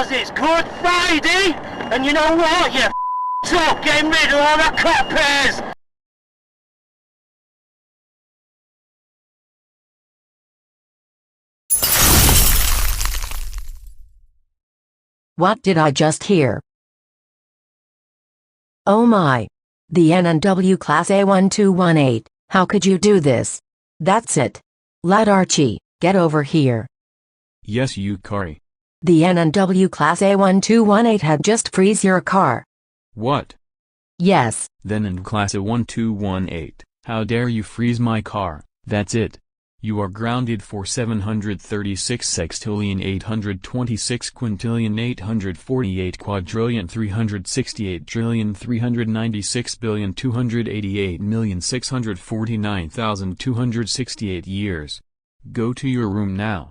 'Cause it's Good Friday, and you know what, you up getting rid of all the coppers! What did I just hear? Oh my. The N&W Class A1218, how could you do this? That's it. Lad Archie, get over here. Yes, Yukari. The N&W Class A1218 had just freeze your car. What? Yes. TheN&WClassA1218, how dare you freeze my car? That's it. You are grounded for 736 sextillion 826 quintillion 848 quadrillion 368 trillion 396 billion 288,649,268 years. Go to your room now.